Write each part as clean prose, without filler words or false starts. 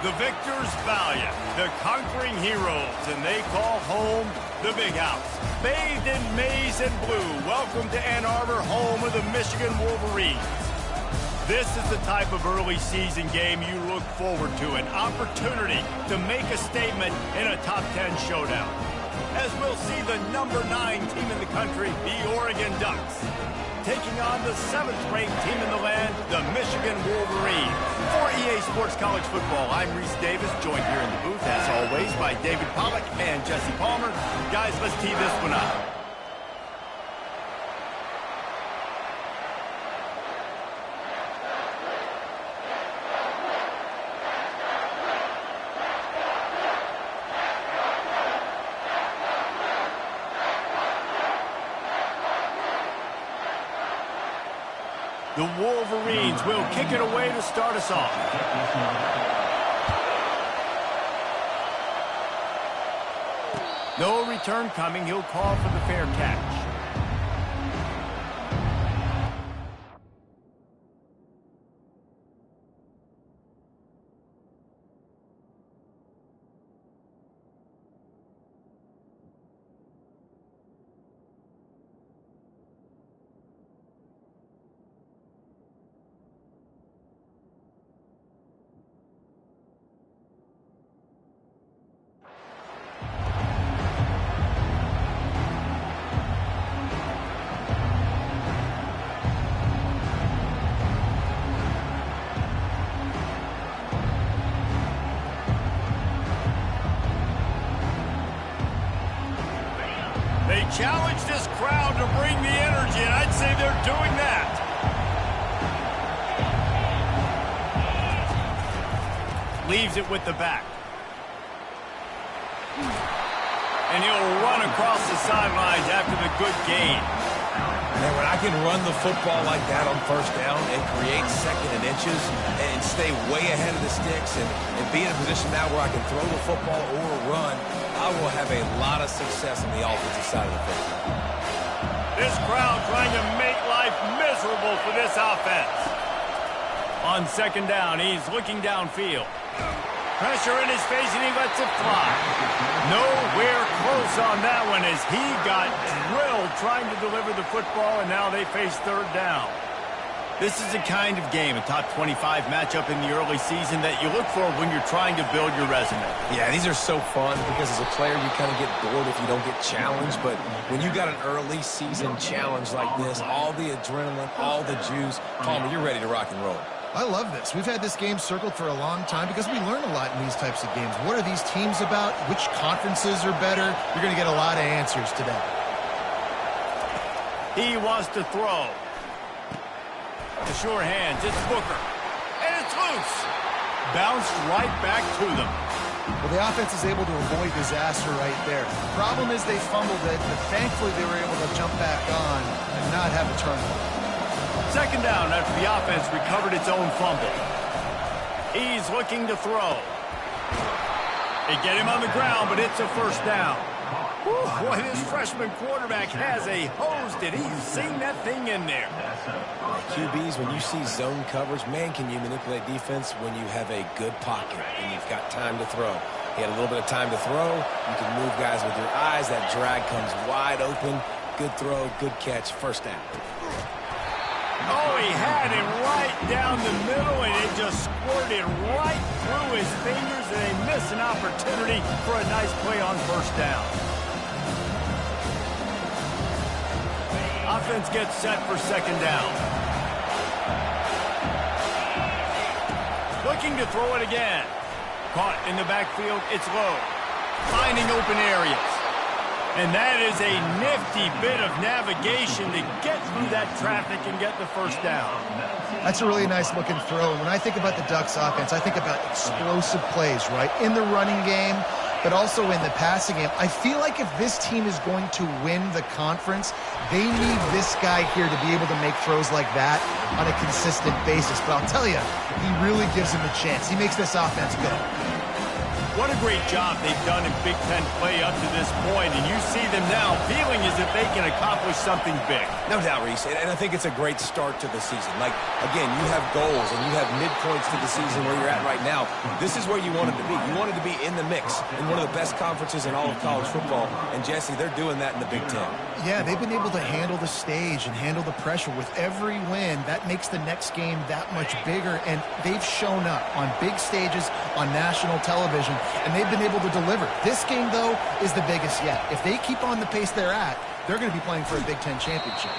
The victors valiant, the conquering heroes, and they call home the Big House. Bathed in maize and blue, welcome to Ann Arbor, home of the Michigan Wolverines. This is the type of early season game you look forward to, an opportunity to make a statement in a top 10 showdown. As we'll see the number 9 team in the country, the Oregon Ducks, taking on the 7th-ranked team in the land, the Michigan Wolverines. For EA Sports College Football, I'm Reese Davis, joined here in the booth, as always, by David Pollack and Jesse Palmer. Guys, let's tee this one up. The Wolverines will kick it away to start us off. No return coming. He'll call for the fair catch. They challenge this crowd to bring the energy, and I'd say they're doing that. Leaves it with the back. And he'll run across the sidelines after the good gain. Man, when I can run the football like that on first down and create second and inches and stay way ahead of the sticks and be in a position now where I can throw the football or run, I will have a lot of success on the offensive side of the football. This crowd trying to make life miserable for this offense. On second down, he's looking downfield. Pressure in his face, and he lets it fly. Nowhere close on that one as he got drilled trying to deliver the football, and now they face third down. This is the kind of game, a top 25 matchup in the early season, that you look for when you're trying to build your resume. Yeah, these are so fun because as a player, you kind of get bored if you don't get challenged. But when you got an early season challenge like this, all the adrenaline, all the juice, Palmer, you're ready to rock and roll. I love this. We've had this game circled for a long time because we learn a lot in these types of games. What are these teams about? Which conferences are better? You're going to get a lot of answers today. He wants to throw. The sure hands, it's Booker. And it's loose. Bounced right back to them. Well, the offense is able to avoid disaster right there. The problem is they fumbled it, but thankfully they were able to jump back on and not have a turnover. Second down after the offense recovered its own fumble. He's looking to throw. They get him on the ground, but it's a first down. Whew, boy, this freshman quarterback has a hose. Did he sing that thing in there? QBs, when you see zone coverage, man, can you manipulate defense when you have a good pocket and you've got time to throw. He had a little bit of time to throw. You can move guys with your eyes. That drag comes wide open. Good throw, good catch, first down. Oh, he had it right down the middle, and it just squirted right through his fingers, and they missed an opportunity for a nice play on first down. Offense gets set for second down. Looking to throw it again. Caught in the backfield, it's low. Finding open areas. And that is a nifty bit of navigation to get through that traffic and get the first down. That's a really nice looking throw. And when I think about the Ducks offense, I think about explosive plays, right? In the running game, but also in the passing game. I feel like if this team is going to win the conference, they need this guy here to be able to make throws like that on a consistent basis. But I'll tell you, he really gives him a chance. He makes this offense go. What a great job they've done in Big Ten play up to this point, and you see them now feeling as if they can accomplish something big. No doubt, Reese, and I think it's a great start to the season. Like, again, you have goals and you have midpoints to the season where you're at right now. This is where you wanted to be. You wanted to be in the mix in one of the best conferences in all of college football, and Jesse, they're doing that in the Big Ten. Yeah, they've been able to handle the stage and handle the pressure. With every win, that makes the next game that much bigger, and they've shown up on big stages on national television, and they've been able to deliver. This game, though, is the biggest yet. If they keep on the pace they're at, they're going to be playing for a Big Ten championship.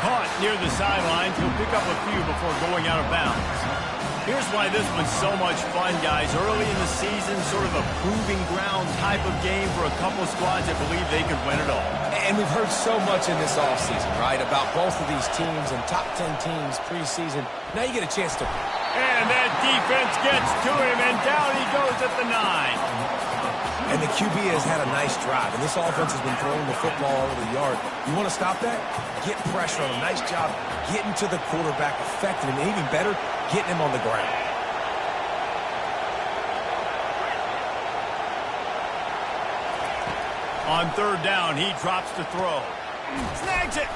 Caught near the sidelines. He'll pick up a few before going out of bounds. Here's why this was so much fun, guys. Early in the season, sort of a proving ground type of game for a couple squads that believe they could win it all. And we've heard so much in this offseason, right, about both of these teams and top 10 teams preseason. Now you get a chance to... And that defense gets to him, and down he goes at the 9. And the QB has had a nice drive, and this offense has been throwing the football all over the yard. You want to stop that? Get pressure on him. Nice job getting to the quarterback, affecting him, and even better, getting him on the ground. On third down, he drops to throw. Snags it.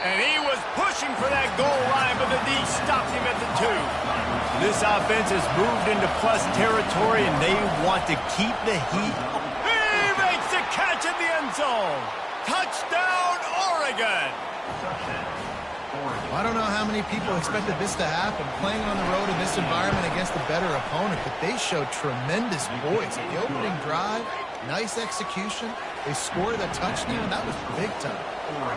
And he was pushing for that goal line, but the D stopped him at the 2. This offense has moved into plus territory, and they want to keep the heat. He makes the catch in the end zone. Touchdown, Oregon. I don't know how many people expected this to happen, playing on the road in this environment against a better opponent, but they showed tremendous poise. The opening drive, nice execution. They scored a touchdown. That was big time.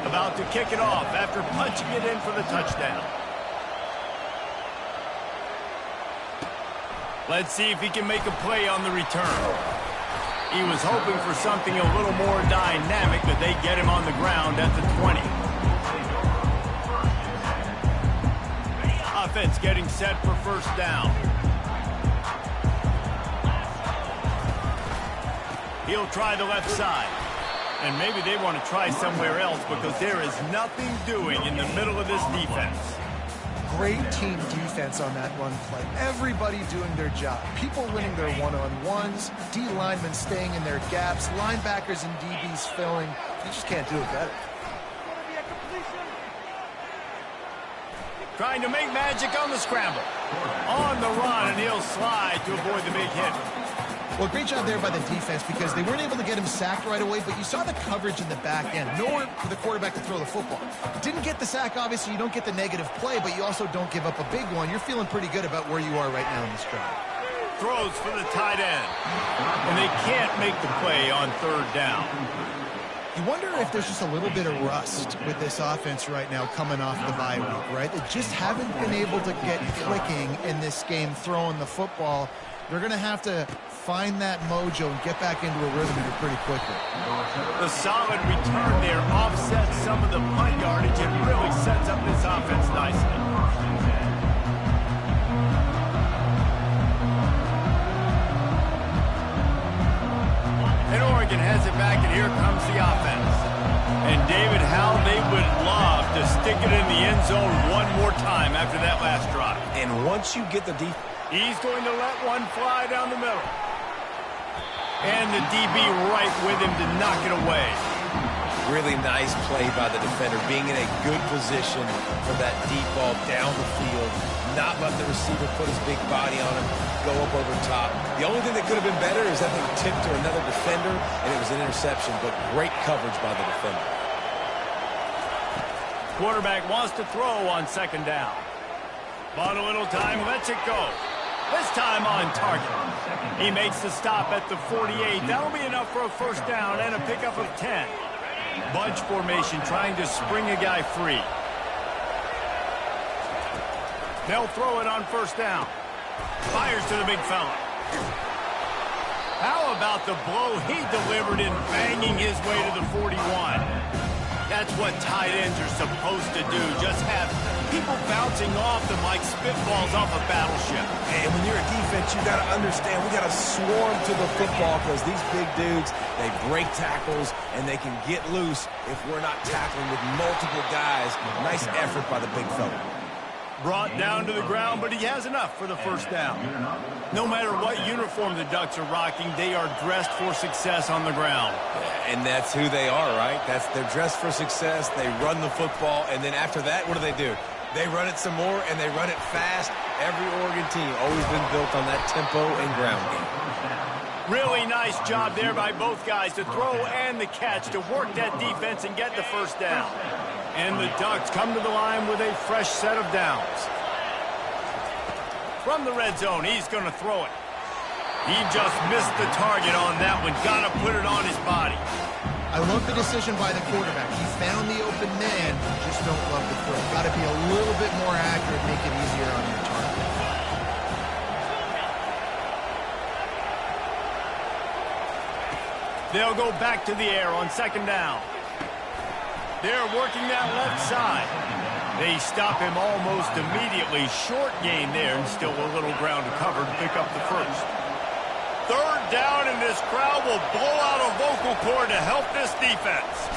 About to kick it off after punching it in for the touchdown. Let's see if he can make a play on the return. He was hoping for something a little more dynamic, but they get him on the ground at the 20. Offense getting set for first down. He'll try the left side. And maybe they want to try somewhere else because there is nothing doing in the middle of this defense. Great team defense on that run play. Everybody doing their job. People winning their one-on-ones, D linemen staying in their gaps, linebackers and DBs filling. You just can't do it better. Trying to make magic on the scramble. On the run, and he'll slide to avoid the big hit. Well, great job there by the defense because they weren't able to get him sacked right away, but you saw the coverage in the back end. Nowhere for the quarterback to throw the football. Didn't get the sack, obviously. You don't get the negative play, but you also don't give up a big one. You're feeling pretty good about where you are right now in this drive. Throws for the tight end. And they can't make the play on third down. You wonder if there's just a little bit of rust with this offense right now coming off the bye week, right? They just haven't been able to get clicking in this game throwing the football. They're going to have to find that mojo and get back into a rhythm here pretty quickly. The solid return there offsets some of the punt yardage and really sets up this offense nicely. And Oregon has it back, and here comes the offense. And David, how they would love to stick it in the end zone one more time after that last drive. And once you get the defense, he's going to let one fly down the middle. And the DB right with him to knock it away. really nice play by the defender, being in a good position for that deep ball down the field, not let the receiver put his big body on him, go up over top. The only thing that could have been better is that they tipped to another defender, and it was an interception, but great coverage by the defender. Quarterback wants to throw on second down. Bought a little time, lets it go. This time on target. He makes the stop at the 48. That'll be enough for a first down and a pickup of 10. Bunch formation trying to spring a guy free. They'll throw it on first down. Fires to the big fella. How about the blow he delivered in banging his way to the 41? That's what tight ends are supposed to do. Just have people bouncing off them like spitballs off a battleship. And when you're a defense, you got to understand, we got to swarm to the football because these big dudes, they break tackles and they can get loose if we're not tackling with multiple guys. Nice effort by the big fella. Brought down to the ground, but he has enough for the first down. No matter what uniform the Ducks are rocking, they are dressed for success on the ground. And that's who they are, right? They're dressed for success. They run the football, and then after that, what do? They run it some more, and they run it fast. Every Oregon team always been built on that tempo and ground game. Really nice job there by both guys to throw and the catch to work that defense and get the first down. And the Ducks come to the line with a fresh set of downs. From the red zone, he's going to throw it. He just missed the target on that one. Got to put it on his body. I love the decision by the quarterback. He found the open man, just don't love the throw. Got to be a little bit more accurate, make it easier on your target. They'll go back to the air on second down. They're working that left side. They stop him almost immediately. Short gain there and still a little ground to cover to pick up the first. Third down, and this crowd will blow out a vocal cord to help this defense.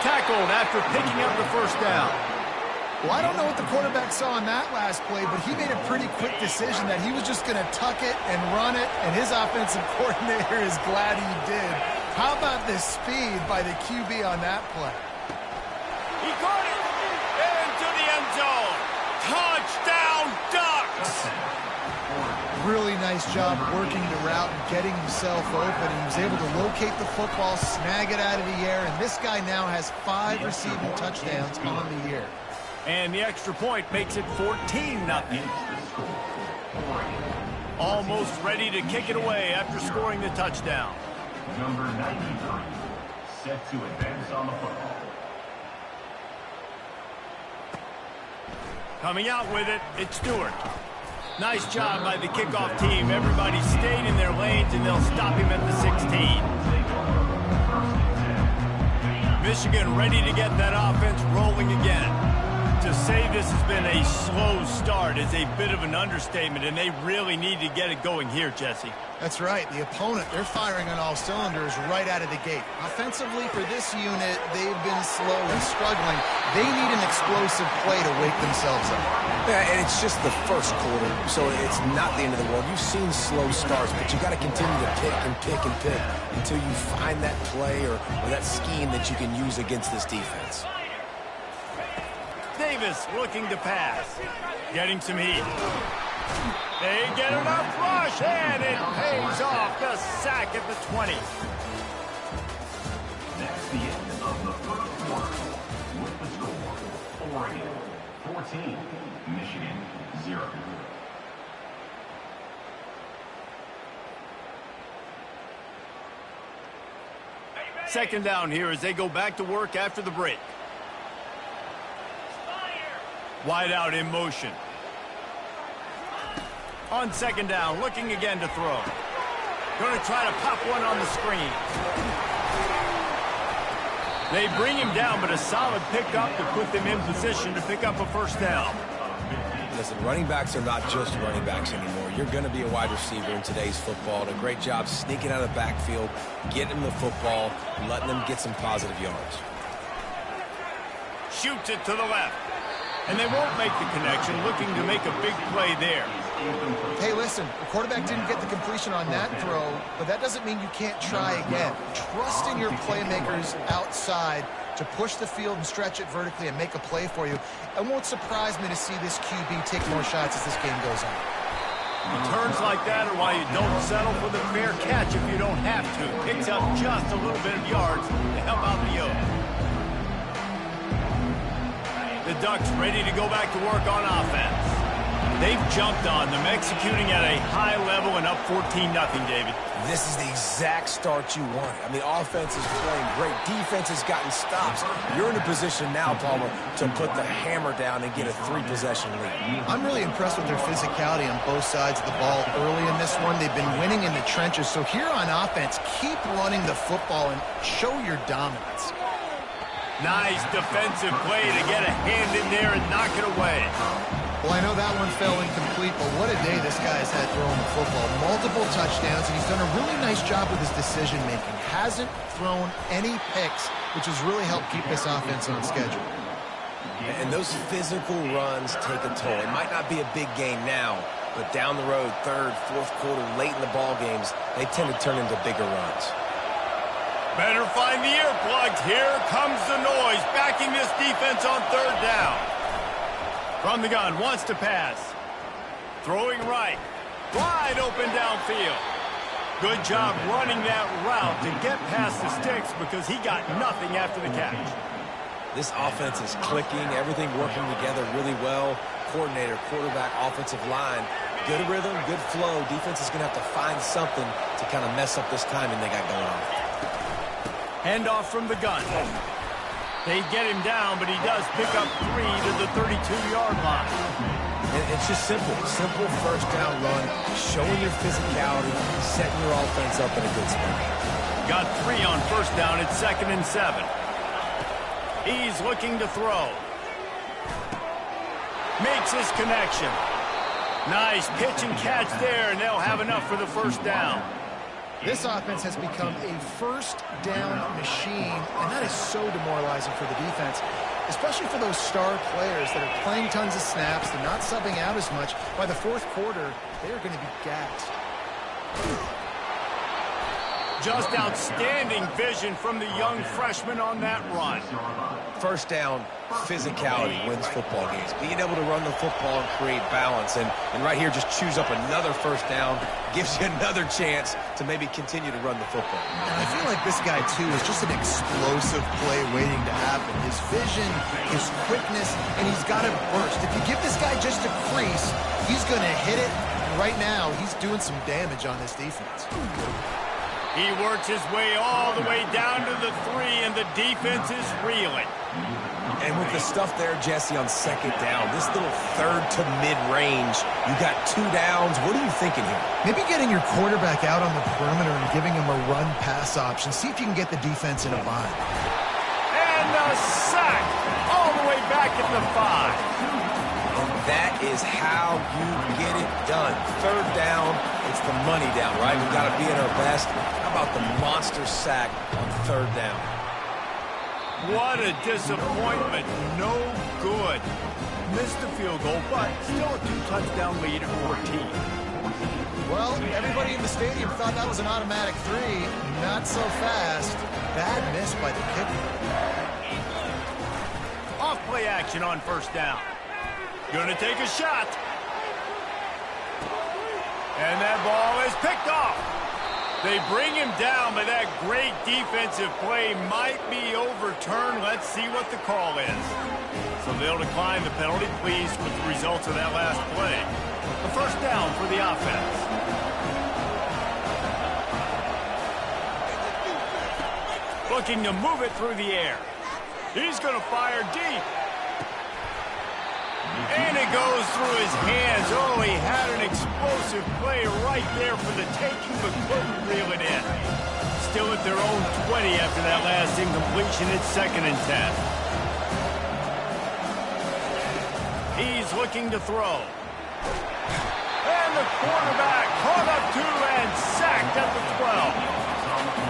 Tackled after picking up the first down. Well, I don't know what the quarterback saw on that last play, but he made a pretty quick decision that he was just going to tuck it and run it, and his offensive coordinator is glad he did. How about the speed by the QB on that play? He caught it into the end zone. Touchdown, Ducks! Really nice job working the route and getting himself open. He was able to locate the football, snag it out of the air, and this guy now has 5 receiving touchdowns on the year. And the extra point makes it 14-0. Almost ready to kick it away after scoring the touchdown. Number 93, set to advance on the football. Coming out with it, it's Stewart. Nice job by the kickoff team. Everybody stayed in their lanes, and they'll stop him at the 16. Michigan ready to get that offense rolling again. To say this has been a slow start is a bit of an understatement, and they really need to get it going here, Jesse. That's right. The opponent, they're firing on all cylinders right out of the gate. Offensively, for this unit, they've been slow and struggling. They need an explosive play to wake themselves up. Yeah, and it's just the first quarter, so it's not the end of the world. You've seen slow starts, but you got to continue to pick and pick and pick until you find that play or that scheme that you can use against this defense. Davis looking to pass. Getting some heat. They get enough rush, and it pays off. The sack at the 20. That's the end of the first quarter. With the score, Oregon 14, Michigan 0. Second down here as they go back to work after the break. Wide out in motion. On second down, looking again to throw. Going to try to pop one on the screen. They bring him down, but a solid pickup to put them in position to pick up a first down. Listen, running backs are not just running backs anymore. You're going to be a wide receiver in today's football. And a great job sneaking out of the backfield, getting them the football, and letting them get some positive yards. Shoots it to the left. And they won't make the connection, looking to make a big play there. Hey, listen, the quarterback didn't get the completion on that throw, but that doesn't mean you can't try again. Trust in your playmakers outside to push the field and stretch it vertically and make a play for you. It won't surprise me to see this QB take more shots as this game goes on. Returns like that are why you don't settle for the fair catch if you don't have to. Picks up just a little bit of yards to help out the yoke. The Ducks ready to go back to work on offense. They've jumped on them, executing at a high level and up 14-0, David. This is the exact start you want. I mean, offense is playing great. Defense has gotten stops. You're in a position now, Palmer, to put the hammer down and get a 3-possession lead. I'm really impressed with their physicality on both sides of the ball early in this one. They've been winning in the trenches. So here on offense, keep running the football and show your dominance. Nice defensive play to get a hand in there and knock it away. Well, I know that one fell incomplete, but what a day this guy has had throwing the football. Multiple touchdowns, and he's done a really nice job with his decision-making. Hasn't thrown any picks, which has really helped keep this offense on schedule. And those physical runs take a toll. It might not be a big game now, but down the road, third, fourth quarter, late in the ball games, they tend to turn into bigger runs. Better find the earplugs. Here comes the noise, backing this defense on third down. From the gun, wants to pass. Throwing right. Wide open downfield. Good job running that route to get past the sticks because he got nothing after the catch. This offense is clicking, everything working together really well. Coordinator, quarterback, offensive line. Good rhythm, good flow. Defense is going to have to find something to kind of mess up this timing they got going on. Handoff from the gun. They get him down, but he does pick up 3 to the 32-yard line. And it's just simple. Simple first down run, showing your physicality, setting your offense up in a good spot. Got 3 on first down. It's 2nd and 7. He's looking to throw. Makes his connection. Nice pitch and catch there, and they'll have enough for the first down. This offense has become a first down machine, and that is so demoralizing for the defense, especially for those star players that are playing tons of snaps. They're not subbing out as much. By the fourth quarter, they are going to be gassed. Just outstanding vision from the young freshman on that run. First down, physicality wins football games. Being able to run the football and create balance. And right here, just choose up another first down, gives you another chance to maybe continue to run the football. And I feel like this guy, too, is just an explosive play waiting to happen. His vision, his quickness, and he's got to burst. If you give this guy just a crease, he's going to hit it. And right now, he's doing some damage on this defense. He works his way all the way down to the 3, and the defense is reeling. And with the stuff there, Jesse, on second down, this little third to mid-range, you got 2 downs. What are you thinking here? Maybe getting your quarterback out on the perimeter and giving him a run-pass option. See if you can get the defense in a bind. And a sack all the way back at the 5. And that is how you get it done. Third down, it's the money down, right? We've got to be at our best. How about the monster sack on third down? What a disappointment. No good. Missed the field goal, but still a 2-touchdown lead at 14. Well, everybody in the stadium thought that was an automatic 3. Not so fast. Bad miss by the kicker. Off play action on first down. Gonna take a shot. And that ball is picked off. They bring him down, but that great defensive play might be overturned. Let's see what the call is. So they'll decline the penalty, pleased with the results of that last play. The first down for the offense. Looking to move it through the air. He's going to fire deep. And it goes through his hands. Oh, he had an explosive play right there for the taking, but couldn't reel it in. Still at their own 20 after that last incompletion. It's 2nd and 10. He's looking to throw. And the quarterback caught up to and sacked at the 12.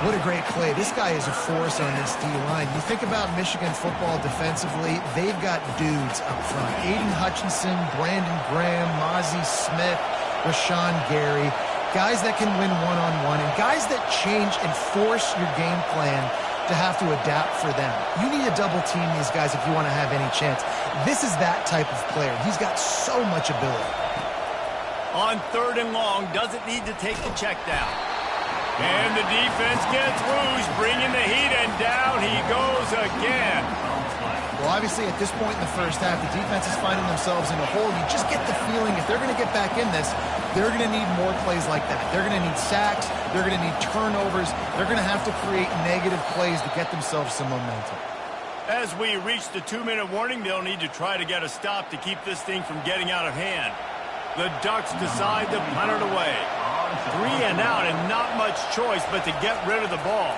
What a great play. This guy is a force on this D-line. You think about Michigan football defensively, they've got dudes up front. Aiden Hutchinson, Brandon Graham, Mozzie Smith, Rashawn Gary. Guys that can win one-on-one and guys that change and force your game plan to have to adapt for them. You need to double team these guys if you want to have any chance. This is that type of player. He's got so much ability. On 3rd and long, doesn't need to take the check down. And the defense gets loose, bringing the heat, and down he goes again. Well, obviously, at this point in the first half, the defense is finding themselves in a hole. You just get the feeling if they're going to get back in this, they're going to need more plays like that. They're going to need sacks. They're going to need turnovers. They're going to have to create negative plays to get themselves some momentum. As we reach the 2-minute warning, they'll need to try to get a stop to keep this thing from getting out of hand. The Ducks decide to punt it away. 3 and out and not much choice but to get rid of the ball.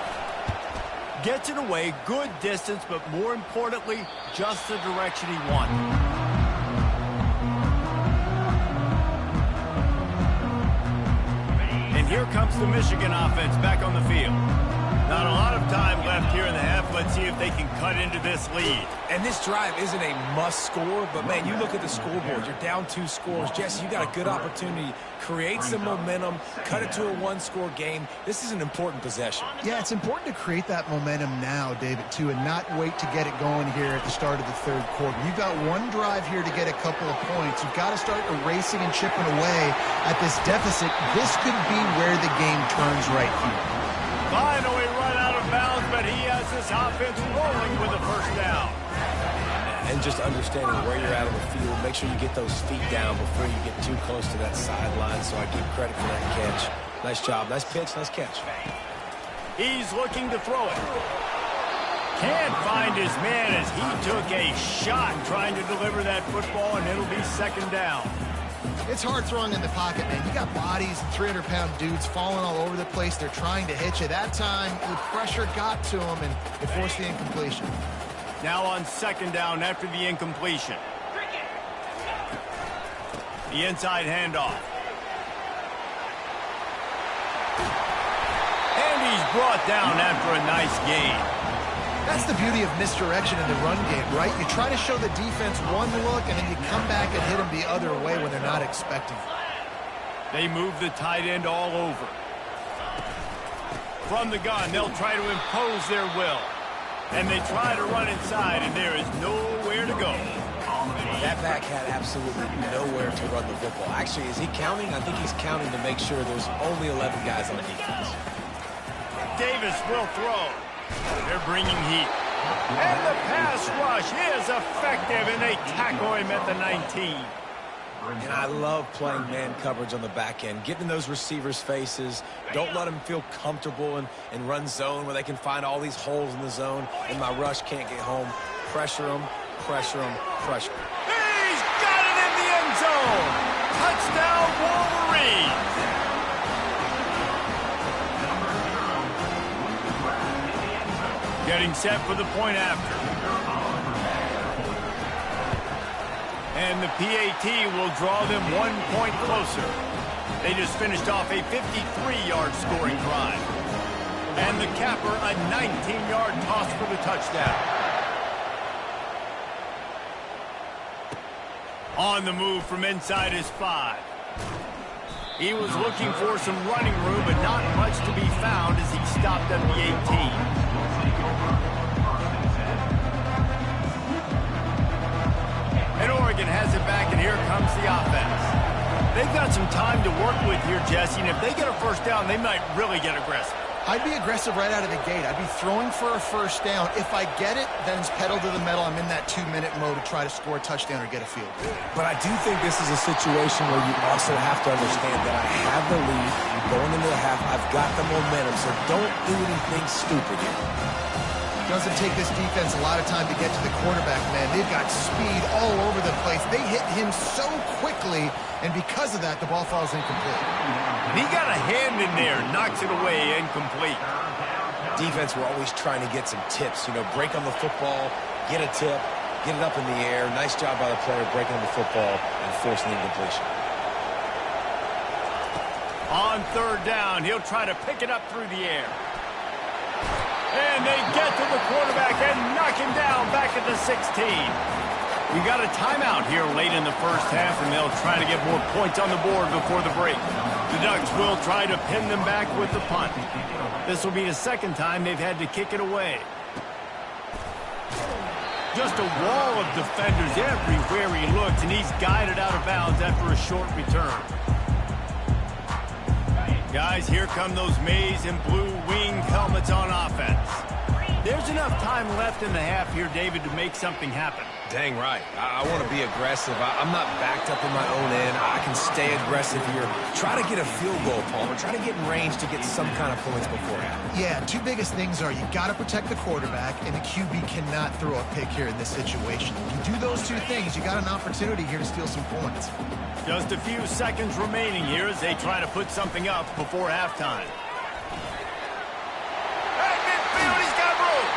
Gets it away, good distance, but more importantly, just the direction he wanted. And here comes the Michigan offense back on the field. Not a lot of time left here in the half. Let's see if they can cut into this lead. And this drive isn't a must score, but, man, you look at the scoreboard. You're down 2 scores. Jesse, you got a good opportunity. Create some momentum. Cut it to a 1-score game. This is an important possession. Yeah, it's important to create that momentum now, David, too, and not wait to get it going here at the start of the third quarter. You've got one drive here to get a couple of points. You've got to start erasing and chipping away at this deficit. This could be where the game turns right here. Finally run out of bounds, but he has this offense rolling with a first down. And just understanding where you're at on the field, make sure you get those feet down before you get too close to that sideline, so I give credit for that catch. Nice job. Nice pitch. Nice catch. He's looking to throw it. Can't find his man as he took a shot trying to deliver that football, and it'll be second down. It's hard throwing in the pocket, man. You got bodies and 300-pound dudes falling all over the place. They're trying to hit you. That time, the pressure got to him, and it forced the incompletion. Now on second down after the incompletion. The inside handoff. And he's brought down after a nice gain. That's the beauty of misdirection in the run game, right? You try to show the defense one look, and then you come back and hit them the other way when they're not expecting it. They move the tight end all over. From the gun, they'll try to impose their will. And they try to run inside, and there is nowhere to go. That back had absolutely nowhere to run the football. Actually, is he counting? I think he's counting to make sure there's only 11 guys on the defense. Davis will throw. They're bringing heat. And the pass rush is effective, and they tackle him at the 19. And I love playing man coverage on the back end, getting in those receivers' faces. Don't let them feel comfortable and run zone where they can find all these holes in the zone, and my rush can't get home. Pressure them, pressure them, pressure them. He's got it in the end zone. Touchdown, Wolverines. Getting set for the point after. And the PAT will draw them 1 point closer. They just finished off a 53-yard scoring drive. And the capper, a 19-yard toss for the touchdown. On the move from inside his 5. He was looking for some running room, but not much to be found as he stopped at the 18. And Oregon has it back, and here comes the offense. They've got some time to work with here, Jesse, and if they get a first down, they might really get aggressive. I'd be aggressive right out of the gate. I'd be throwing for a first down. If I get it, then it's pedal to the metal. I'm in that 2-minute mode to try to score a touchdown or get a field goal. But I do think this is a situation where you also have to understand that I have the lead. I'm going into the half. I've got the momentum, so don't do anything stupid here. Doesn't take this defense a lot of time to get to the quarterback, man. They've got speed all over the place. They hit him so quickly, and because of that, the ball falls incomplete. And he got a hand in there, knocks it away, incomplete. Defense, we're always trying to get some tips. You know, break on the football, get a tip, get it up in the air. Nice job by the player breaking on the football and forcing the incompletion. On third down, he'll try to pick it up through the air. And they get to the quarterback and knock him down back at the 16. We got a timeout here late in the first half, and they'll try to get more points on the board before the break. The Ducks will try to pin them back with the punt. This will be the second time they've had to kick it away. Just a wall of defenders everywhere he looks, and he's guided out of bounds after a short return. Guys, here come those maize and blue wing helmets on offense. There's enough time left in the half here, David, to make something happen. Dang right. I want to be aggressive. I'm not backed up in my own end. I can stay aggressive here. Try to get a field goal, Palmer. Try to get in range to get some kind of points before half. Yeah, two biggest things are you got to protect the quarterback, and the QB cannot throw a pick here in this situation. If you do those two things, you got an opportunity here to steal some points. Just a few seconds remaining here as they try to put something up before halftime. At midfield, he's got room.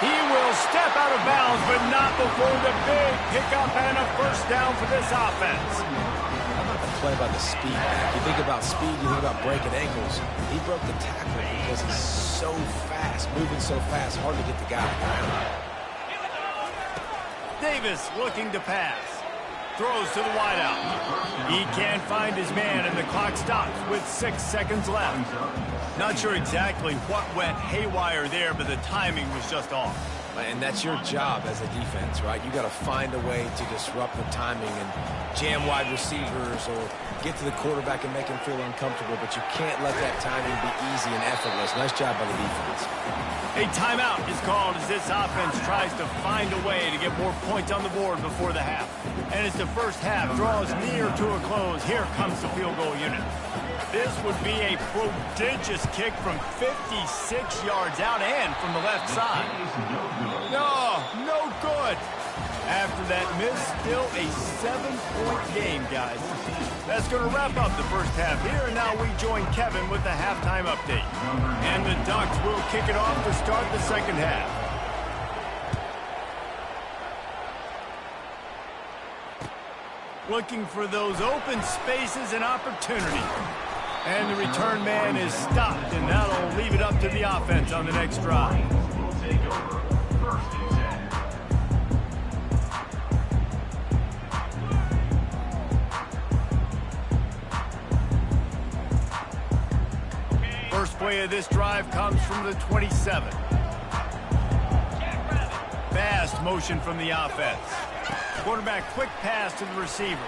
He will step out of bounds, but not before the big pickup and a first down for this offense. How about the play by the speed back? You think about speed, you think about breaking ankles. He broke the tackle because he's so fast, moving so fast, hard to get the guy on the ground. Davis looking to pass. Throws to the wideout. He can't find his man, and the clock stops with 6 seconds left. Not sure exactly what went haywire there, but the timing was just off. And that's your job as a defense, right? You got to find a way to disrupt the timing and jam wide receivers or get to the quarterback and make him feel uncomfortable, but you can't let that timing be easy and effortless. Nice job by the defense. A timeout is called as this offense tries to find a way to get more points on the board before the half. And as the first half draws near to a close, here comes the field goal unit. This would be a prodigious kick from 56 yards out and from the left side. No good. After that miss, still a 7-point game, guys. That's going to wrap up the first half here, and now we join Kevin with the halftime update. And the Ducks will kick it off to start the second half. Looking for those open spaces and opportunity. And the return man is stopped, and that'll leave it up to the offense on the next drive. Will take over. First and 10. First play of this drive comes from the 27. Fast motion from the offense. Quarterback quick pass to the receiver.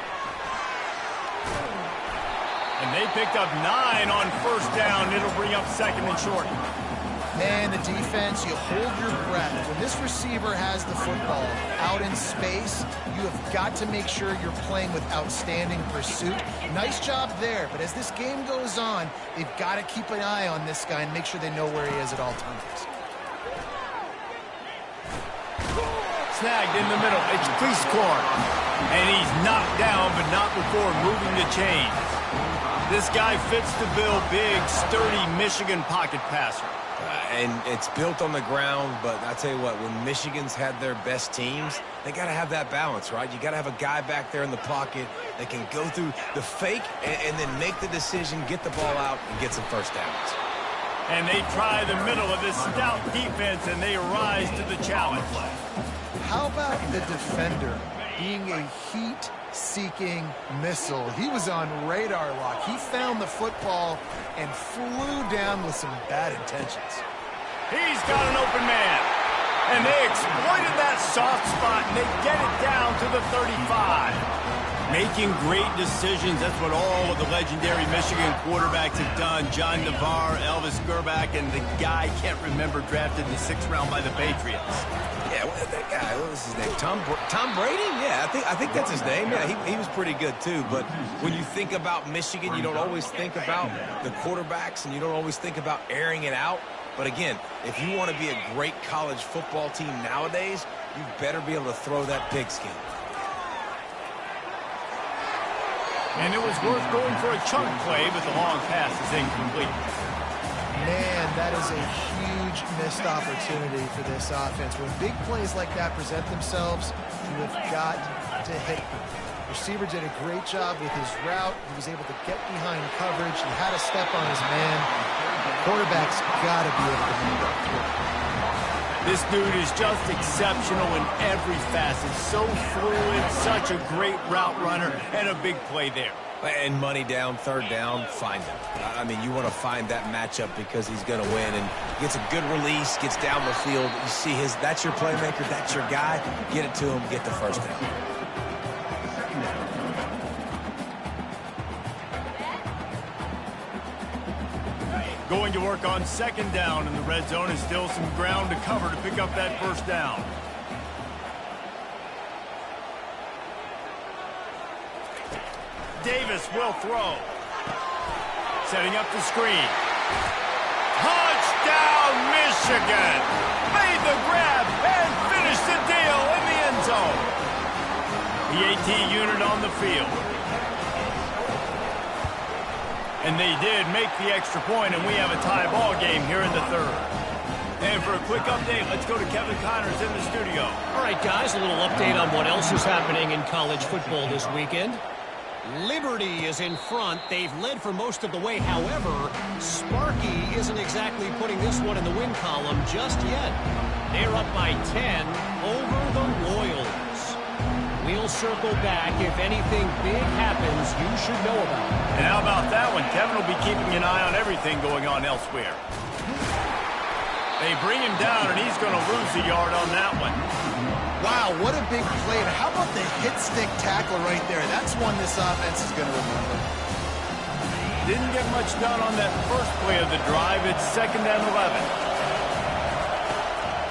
And they picked up 9 on first down. It'll bring up second and short. Man, the defense, you hold your breath. When this receiver has the football out in space, you have got to make sure you're playing with outstanding pursuit. Nice job there, but as this game goes on, they've got to keep an eye on this guy and make sure they know where he is at all times. Snagged in the middle. It's Cleescorn. And he's knocked down, but not before moving the chains. This guy fits the bill, big, sturdy Michigan pocket passer. And it's built on the ground, but I tell you what, when Michigan's had their best teams, they got to have that balance, right? You got to have a guy back there in the pocket that can go through the fake and then make the decision, get the ball out, and get some first downs. And they try the middle of this stout defense, and they rise to the challenge. How about the defender being a heat-seeking missile? He was on radar lock. He found the football and flew down with some bad intentions. He's got an open man. And they exploited that soft spot, and they get it down to the 35. Making great decisions. That's what all of the legendary Michigan quarterbacks have done. John Navarre, Elvis Gerbach, and the guy, can't remember, drafted in the 6th round by the Patriots. Yeah, that guy, what was his name? Tom Brady? Yeah, I think that's his name. Yeah, he was pretty good too. But when you think about Michigan, you don't always think about the quarterbacks, and you don't always think about airing it out. But again, if you want to be a great college football team nowadays, you better be able to throw that pigskin. And it was worth going for a chunk play, but the long pass is incomplete. Man, that is a huge missed opportunity for this offense. When big plays like that present themselves, you have got to hit them. The receiver did a great job with his route. He was able to get behind coverage. He had a step on his man. Quarterback's got to be able to make up for it. This dude is just exceptional in every facet. So fluid, such a great route runner, and a big play there. And money down, third down, find him. I mean, you want to find that matchup because he's going to win. And gets a good release, gets down the field. You see that's your playmaker, that's your guy. Get it to him, get the first down. Going to work on second down in the red zone, and still some ground to cover to pick up that first down. Davis will throw. Setting up the screen. Touchdown, Michigan! Made the grab and finished the deal in the end zone. The AT unit on the field. And they did make the extra point, and we have a tie ball game here in the third. And for a quick update, let's go to Kevin Connors in the studio. All right, guys, a little update on what else is happening in college football this weekend. Liberty is in front. They've led for most of the way. However, Sparky isn't exactly putting this one in the win column just yet. They're up by 10 over the Royals. We'll circle back. If anything big happens, you should know about it. And how about that one? Kevin will be keeping an eye on everything going on elsewhere. They bring him down, and he's going to lose a yard on that one. Wow, what a big play. And how about the hit stick tackle right there? That's one this offense is going to remember. Didn't get much done on that first play of the drive. It's 2nd and 11.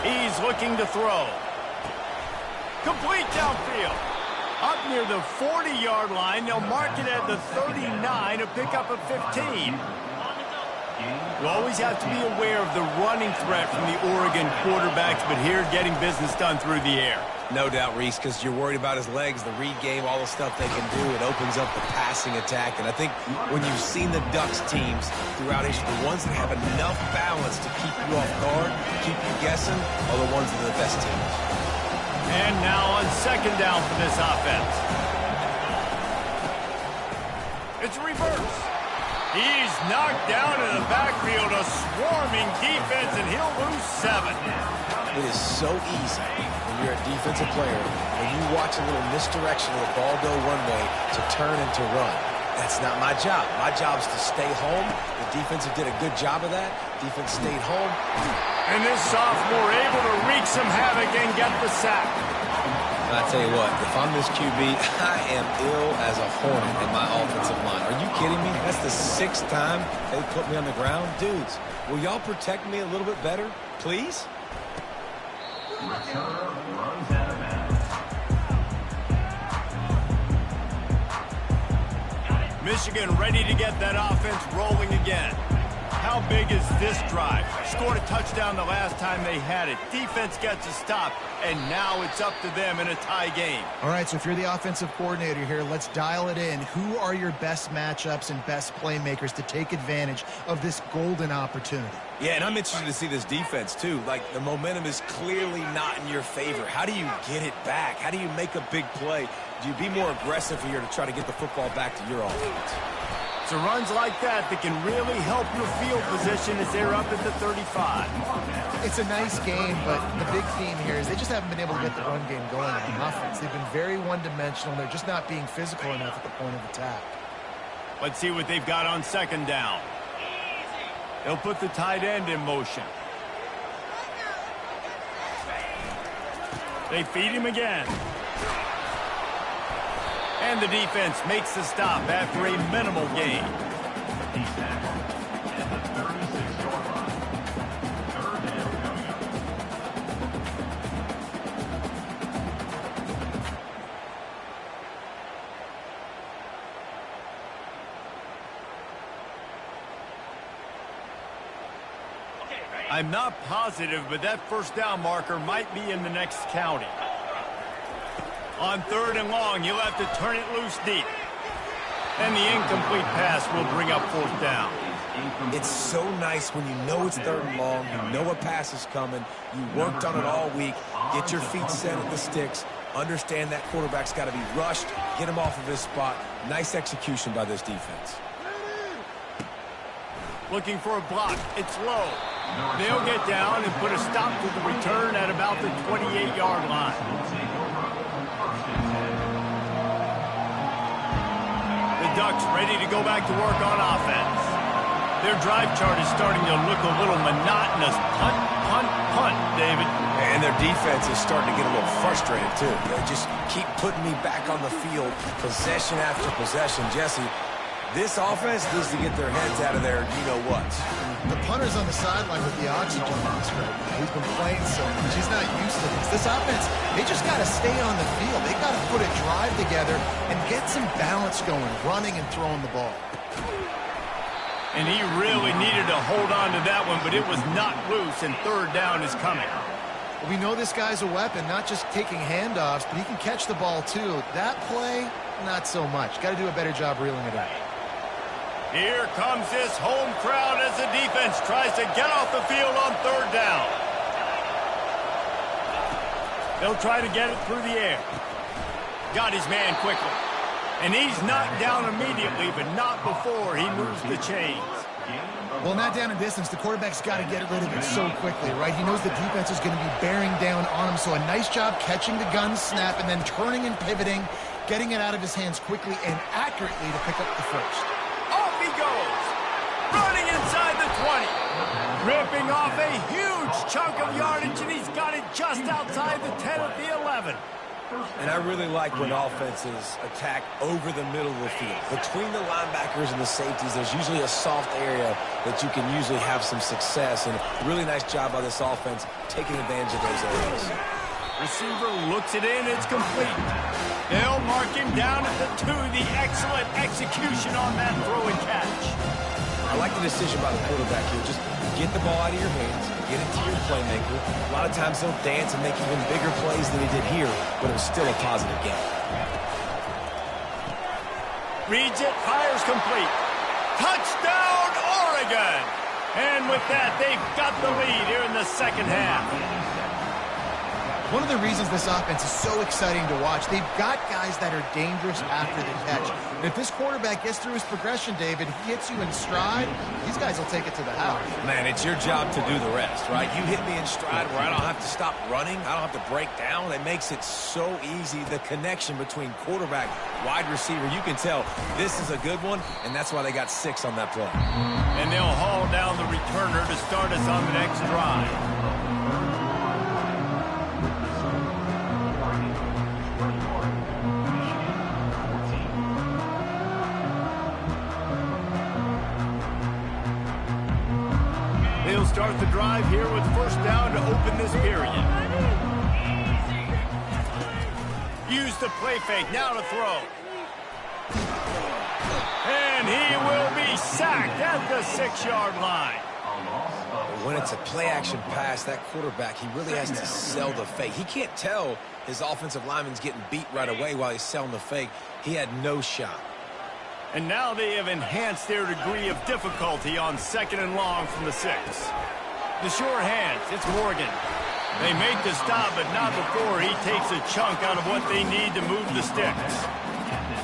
He's looking to throw. Complete downfield. Up near the 40-yard line. They'll mark it at the 39, a pickup of 15. You always have to be aware of the running threat from the Oregon quarterbacks, but here getting business done through the air. No doubt, Reese, because you're worried about his legs, the read game, all the stuff they can do. It opens up the passing attack. And I think when you've seen the Ducks teams throughout history, the ones that have enough balance to keep you off guard, keep you guessing, are the ones that are the best teams. And now on 2nd down for this offense. It's reverse. He's knocked down in the backfield, a swarming defense, and he'll lose 7. It is so easy when you're a defensive player, when you watch a little misdirection of the ball go one way to turn and to run. That's not my job. My job is to stay home. The defensive did a good job of that. Defense stayed home. And this sophomore able to wreak some havoc and get the sack. I tell you what, if I'm this QB, I am ill as a hornet in my offensive line. Are you kidding me? That's the 6th time they put me on the ground. Dudes, will y'all protect me a little bit better, please? Returner runs out of bounds. Michigan ready to get that offense rolling again. How big is this drive? Scored a touchdown the last time they had it. Defense gets a stop, and now it's up to them in a tie game. All right, so if you're the offensive coordinator here, let's dial it in. Who are your best matchups and best playmakers to take advantage of this golden opportunity? Yeah, and I'm interested to see this defense, too. Like, the momentum is clearly not in your favor. How do you get it back? How do you make a big play? Do you be more aggressive here to try to get the football back to your offense? So runs like that can really help your field position as they're up at the 35. It's a nice game, but the big theme here is they just haven't been able to get the run game going on offense. They've been very one-dimensional. They're just not being physical enough at the point of attack. Let's see what they've got on 2nd down. They'll put the tight end in motion. They feed him again. And the defense makes the stop after a minimal gain. He's tackled at the 36-yard line. 3rd and I'm not positive, but that 1st down marker might be in the next county. On 3rd and long, you'll have to turn it loose deep. And the incomplete pass will bring up 4th down. It's so nice when you know it's 3rd and long, you know a pass is coming, you worked on it all week, get your feet set at the sticks, understand that quarterback's got to be rushed, get him off of his spot. Nice execution by this defense. Looking for a block. It's low. They'll get down and put a stop to the return at about the 28-yard line. The Ducks ready to go back to work on offense. Their drive chart is starting to look a little monotonous. Punt, punt, punt, David. And their defense is starting to get a little frustrated, too. They just keep putting me back on the field, possession after possession. Jesse, this offense needs to get their heads out of their you-know-whats. The punter's on the sideline with the oxygen mask right now. He's been playing so much. He's not used to this. This offense, they just got to stay on the field. They got to put a drive together and get some balance going, running and throwing the ball. And he really needed to hold on to that one, but it was not loose, and 3rd down is coming. Well, we know this guy's a weapon, not just taking handoffs, but he can catch the ball too. That play, not so much. Got to do a better job reeling it in. Here comes this home crowd as the defense tries to get off the field on 3rd down. They'll try to get it through the air. Got his man quickly. And he's knocked down immediately, but not before he moves the chains. Well, not down in distance. The quarterback's got to get rid of it so quickly, right? He knows the defense is going to be bearing down on him, so a nice job catching the gun snap and then turning and pivoting, getting it out of his hands quickly and accurately to pick up the first. Off he goes, running inside the 20, ripping off a huge chunk of yardage, and he's got it just outside the 10 at the 11. And I really like when offenses attack over the middle of the field. Between the linebackers and the safeties, there's usually a soft area that you can usually have some success. And a really nice job by this offense taking advantage of those areas. Receiver looks it in, it's complete. They'll mark him down at the 2, the excellent execution on that throw and catch. I like the decision by the quarterback here. Just get the ball out of your hands, get it to your playmaker. A lot of times he'll dance and make even bigger plays than he did here, but it was still a positive game. Reads it, fires complete. Touchdown, Oregon! And with that, they've got the lead here in the second half. One of the reasons this offense is so exciting to watch, they've got guys that are dangerous after the catch. And if this quarterback gets through his progression, David, he hits you in stride, these guys will take it to the house. Man, it's your job to do the rest, right? You hit me in stride where I don't have to stop running. I don't have to break down. It makes it so easy. The connection between quarterback, wide receiver, you can tell this is a good one, and that's why they got 6 on that play. And they'll haul down the returner to start us on the next drive. They'll start the drive here with first down to open this period. Use the play fake, now to throw. And he will be sacked at the 6-yard line. When it's a play-action pass, that quarterback, he really has to sell the fake. He can't tell his offensive lineman's getting beat right away while he's selling the fake. He had no shot. And now they have enhanced their degree of difficulty on 2nd and long from the 6. The sure hands, it's Morgan. They make the stop, but not before he takes a chunk out of what they need to move the sticks.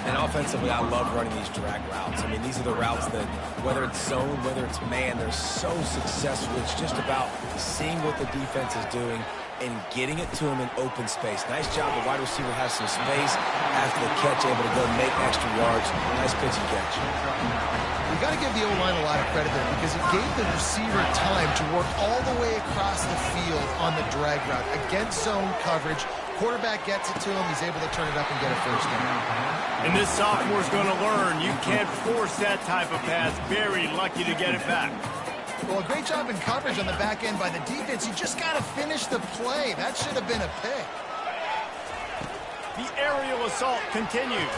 And offensively, I love running these drag routes. I mean, these are the routes that, whether it's zone, whether it's man, they're so successful. It's just about seeing what the defense is doing and getting it to him in open space. Nice job. The wide receiver has some space after the catch, able to go make extra yards. Nice pitch and catch. You got to give the O-line a lot of credit there because it gave the receiver time to work all the way across the field on the drag route against zone coverage. Quarterback gets it to him. He's able to turn it up and get a first down. And this sophomore's going to learn you can't force that type of pass. Very lucky to get it back. Well, a great job in coverage on the back end by the defense. You just got to finish the play. That should have been a pick. The aerial assault continues.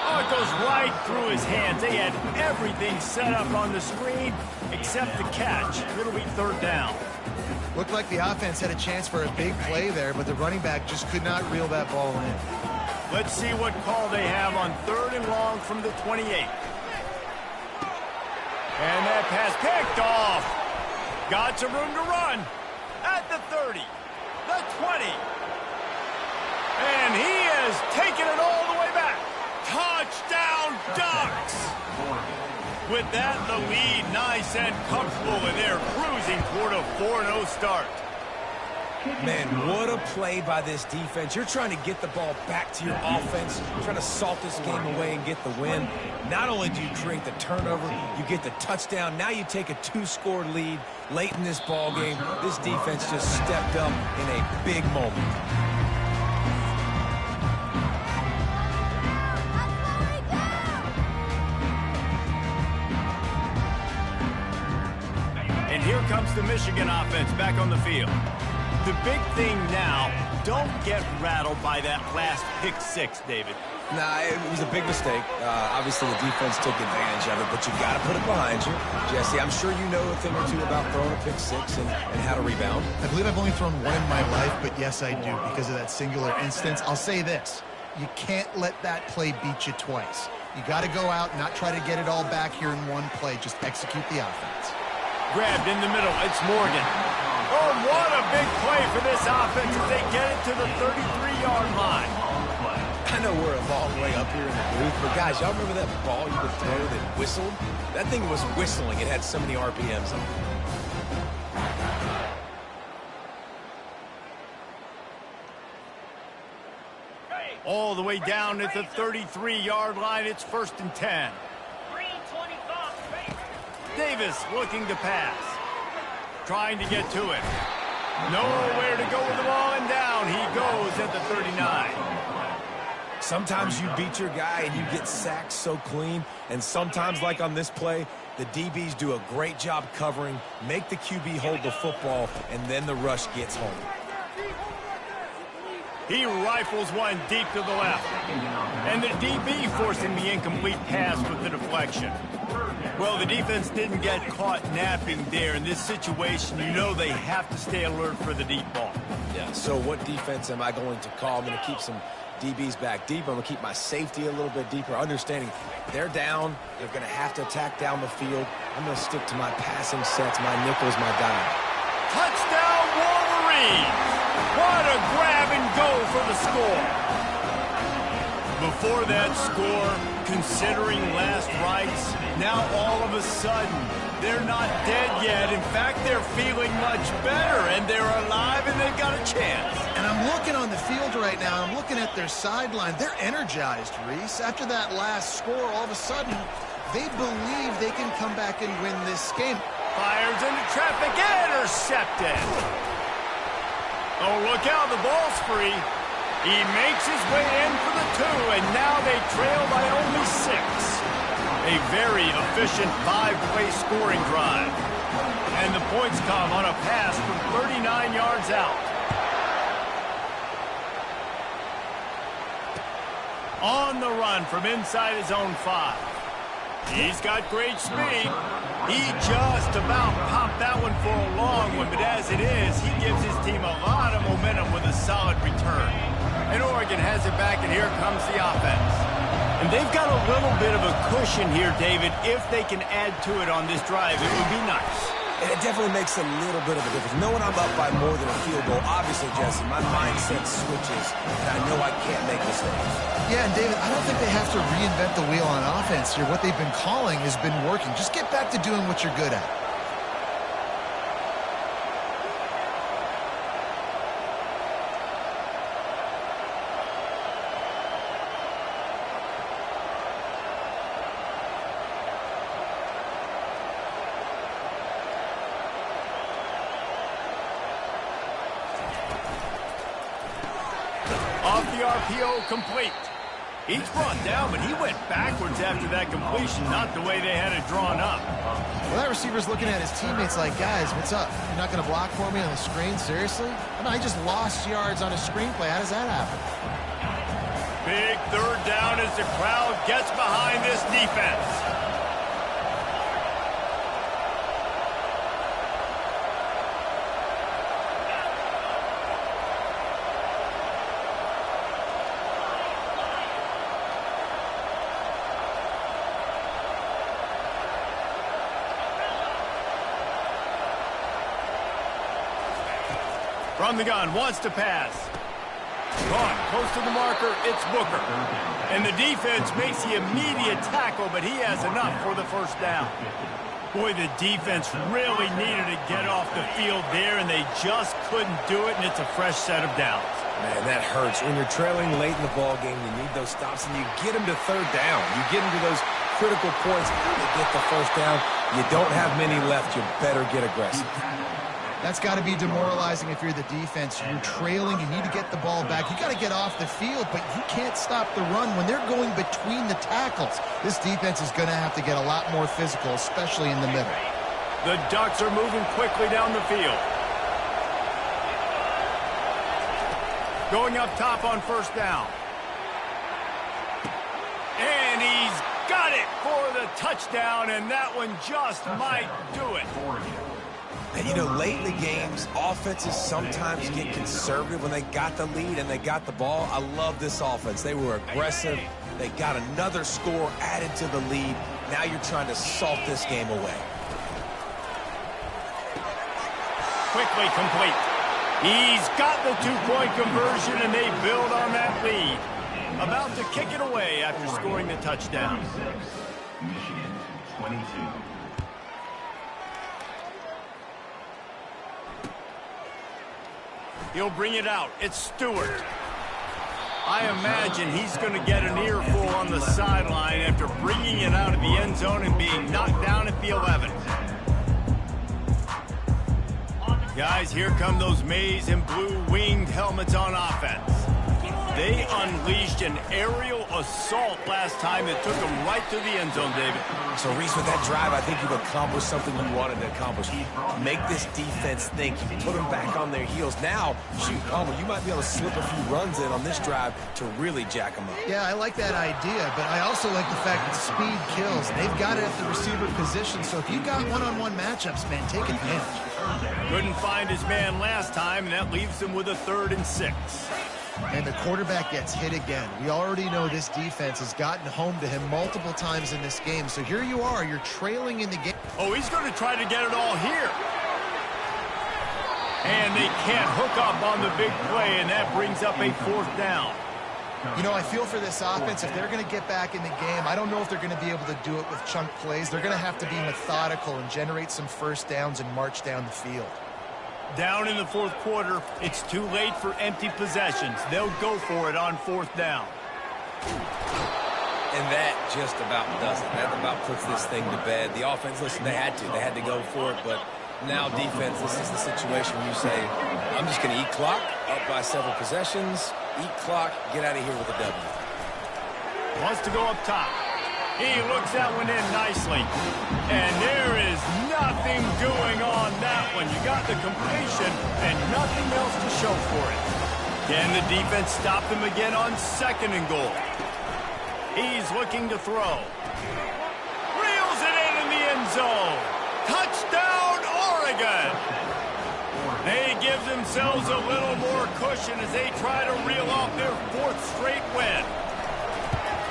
Oh, it goes right through his hands. They had everything set up on the screen except the catch. It'll be 3rd down. Looked like the offense had a chance for a big play there, but the running back just could not reel that ball in. Let's see what call they have on 3rd and long from the 28. And that pass picked off. Got some room to run at the 30, the 20. And he has taken it all the way back. Touchdown, Ducks! With that, the lead nice and comfortable, and they're cruising toward a 4-0 start. Man, what a play by this defense. You're trying to get the ball back to your offense, trying to salt this game away and get the win. Not only do you create the turnover, you get the touchdown. Now you take a 2-score lead late in this ball game. This defense just stepped up in a big moment. And here comes the Michigan offense back on the field. The big thing now, don't get rattled by that last pick 6, David. Nah, it was a big mistake. Obviously, the defense took advantage of it, but you got to put it behind you. Jesse, I'm sure you know a thing or two about throwing a pick 6 and how to rebound. I believe I've only thrown one in my life, but yes, I do because of that singular instance. I'll say this. You can't let that play beat you twice. You got to go out and not try to get it all back here in one play. Just execute the offense. Grabbed in the middle. It's Morgan. Oh, what a big play for this offense as they get it to the 33-yard line. know we're a long way up here in the booth, but guys, y'all remember that ball you could throw that whistled? That thing was whistling. It had so many RPMs on it. All the way down at the 33-yard line. It's 1st and 10. Davis looking to pass. Trying to get to it. Nowhere to go with the ball, and down he goes at the 39. Sometimes you beat your guy and you get sacked so clean, and sometimes, like on this play, the DBs do a great job covering, make the QB hold the football, and then the rush gets home. He rifles one deep to the left. And the DB forcing the incomplete pass with the deflection. Well, the defense didn't get caught napping there. In this situation, you know they have to stay alert for the deep ball. Yeah, so what defense am I going to call? I'm going to keep some DBs back deeper. I'm going to keep my safety a little bit deeper, understanding they're down. They're going to have to attack down the field. I'm going to stick to my passing sets, my nickels, my dime. Touchdown, Wolverines! What a grab and go for the score. Before that score, considering last rites, now all of a sudden, they're not dead yet. In fact, they're feeling much better, and they're alive, and they've got a chance. And I'm looking on the field right now. I'm looking at their sideline. They're energized, Reese. After that last score, all of a sudden, they believe they can come back and win this game. Fires into traffic, intercepted. Oh, look out, the ball's free. He makes his way in for the 2, and now they trail by only 6. A very efficient 5-play scoring drive. And the points come on a pass from 39 yards out. On the run from inside his own 5. He's got great speed. He just about popped that one for a long one, but as it is, he gives his team a lot of momentum with a solid return. And Oregon has it back, and here comes the offense. And they've got a little bit of a cushion here, David. If they can add to it on this drive, it would be nice. And it definitely makes a little bit of a difference. Knowing I'm up by more than a field goal, obviously, Jesse, my mindset switches, and I know I can't make mistakes. Yeah, and David, I don't think they have to reinvent the wheel on offense here. What they've been calling has been working. Just get back to doing what you're good at. Off the RPO, complete. He's brought down, but he went backwards after that completion, not the way they had it drawn up. Well, that receiver's looking at his teammates like, guys, what's up? You're not going to block for me on the screen? Seriously? No, I just lost yards on a screenplay. How does that happen? Big 3rd down as the crowd gets behind this defense. From the gun, wants to pass. Caught, close to the marker, it's Booker. And the defense makes the immediate tackle, but he has enough for the 1st down. Boy, the defense really needed to get off the field there, and they just couldn't do it, and it's a fresh set of downs. Man, that hurts. When you're trailing late in the ball game, you need those stops, and you get them to 3rd down. You get them to those critical points to get the 1st down. You don't have many left. You better get aggressive. That's got to be demoralizing if you're the defense. You're trailing. You need to get the ball back. You got to get off the field, but you can't stop the run when they're going between the tackles. This defense is going to have to get a lot more physical, especially in the middle. The Ducks are moving quickly down the field. Going up top on 1st down. And he's got it for the touchdown, and that one just might do it. And, you know, late in the games, offenses sometimes get conservative when they got the lead and they got the ball. I love this offense. They were aggressive. They got another score added to the lead. Now you're trying to salt this game away. Quickly complete. He's got the 2-point conversion, and they build on that lead. about to kick it away after scoring the touchdown. Michigan 22. He'll bring it out. It's Stewart. I imagine he's going to get an earful on the sideline after bringing it out of the end zone and being knocked down at the 11. Guys, here come those maize and blue winged helmets on offense. They unleashed an aerial assault last time that took them right to the end zone, David. So, Reese, with that drive, I think you've accomplished something you wanted to accomplish. Make this defense think. You put them back on their heels. Now, shoot, Palmer, you might be able to slip a few runs in on this drive to really jack them up. Yeah, I like that idea, but I also like the fact that speed kills. They've got it at the receiver position, so if you got one-on-one matchups, man, take advantage. Couldn't find his man last time, and that leaves him with a 3rd and 6. And the quarterback gets hit again. We already know this defense has gotten home to him multiple times in this game. So here you are, you're trailing in the game. Oh, he's going to try to get it all here. And they can't hook up on the big play, and that brings up a 4th down. You know, I feel for this offense, if they're going to get back in the game, I don't know if they're going to be able to do it with chunk plays. They're going to have to be methodical and generate some first downs and march down the field. Down in the 4th quarter, it's too late for empty possessions. They'll go for it on 4th down. And that just about does it. That about puts this thing to bed. The offense, listen, they had to go for it, but now defense, this is the situation where you say, I'm just going to eat clock, up by several possessions, eat clock, get out of here with a W. Wants to go up top. He looks that one in nicely. And there is nothing doing on that one. You got the completion and nothing else to show for it. Can the defense stop them again on 2nd and goal? He's looking to throw. Reels it in the end zone. Touchdown, Oregon. They give themselves a little more cushion as they try to reel off their 4th straight win.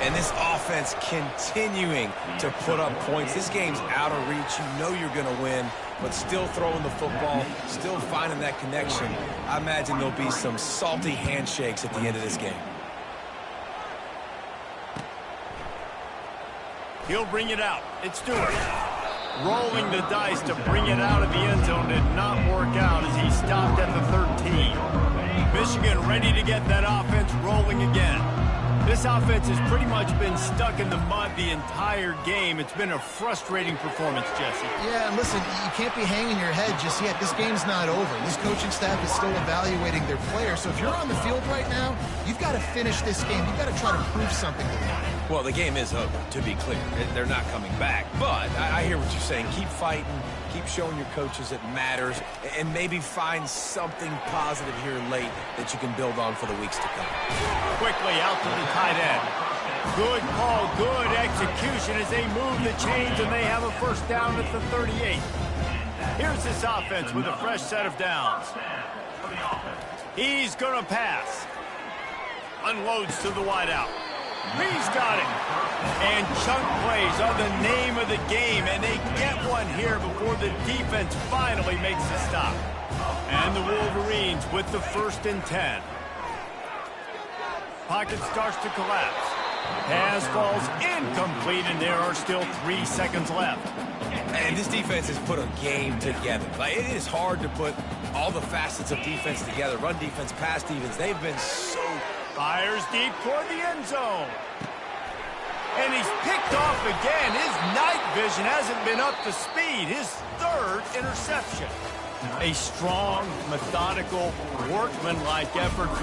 And this offense continuing to put up points. This game's out of reach. You know you're going to win, but still throwing the football, still finding that connection. I imagine there'll be some salty handshakes at the end of this game. He'll bring it out. It's Stewart. Rolling the dice to bring it out of the end zone did not work out as he stopped at the 13. Michigan ready to get that offense rolling again. This offense has pretty much been stuck in the mud the entire game. It's been a frustrating performance, Jesse. Yeah, and listen, you can't be hanging your head just yet. This game's not over. This coaching staff is still evaluating their players. So if you're on the field right now, you've got to finish this game. You've got to try to prove something to them. Well, the game is over, to be clear. They're not coming back. But I hear what you're saying. Keep fighting. Keep showing your coaches it matters. And maybe find something positive here late that you can build on for the weeks to come. Quickly out to the tight end. Good call, good execution as they move the chains and they have a 1st down at the 38. Here's this offense with a fresh set of downs. He's going to pass. Unloads to the wideout. He's got it. And chunk plays are the name of the game, and they get one here before the defense finally makes a stop. And the Wolverines with the 1st and 10. Pocket starts to collapse. Pass falls incomplete, and there are still 3 seconds left. And this defense has put a game together. Like, it is hard to put all the facets of defense together. Run defense, pass defense. They've been so... Fires deep toward the end zone. And he's picked off again. His night vision hasn't been up to speed. His 3rd interception. A strong, methodical, workmanlike effort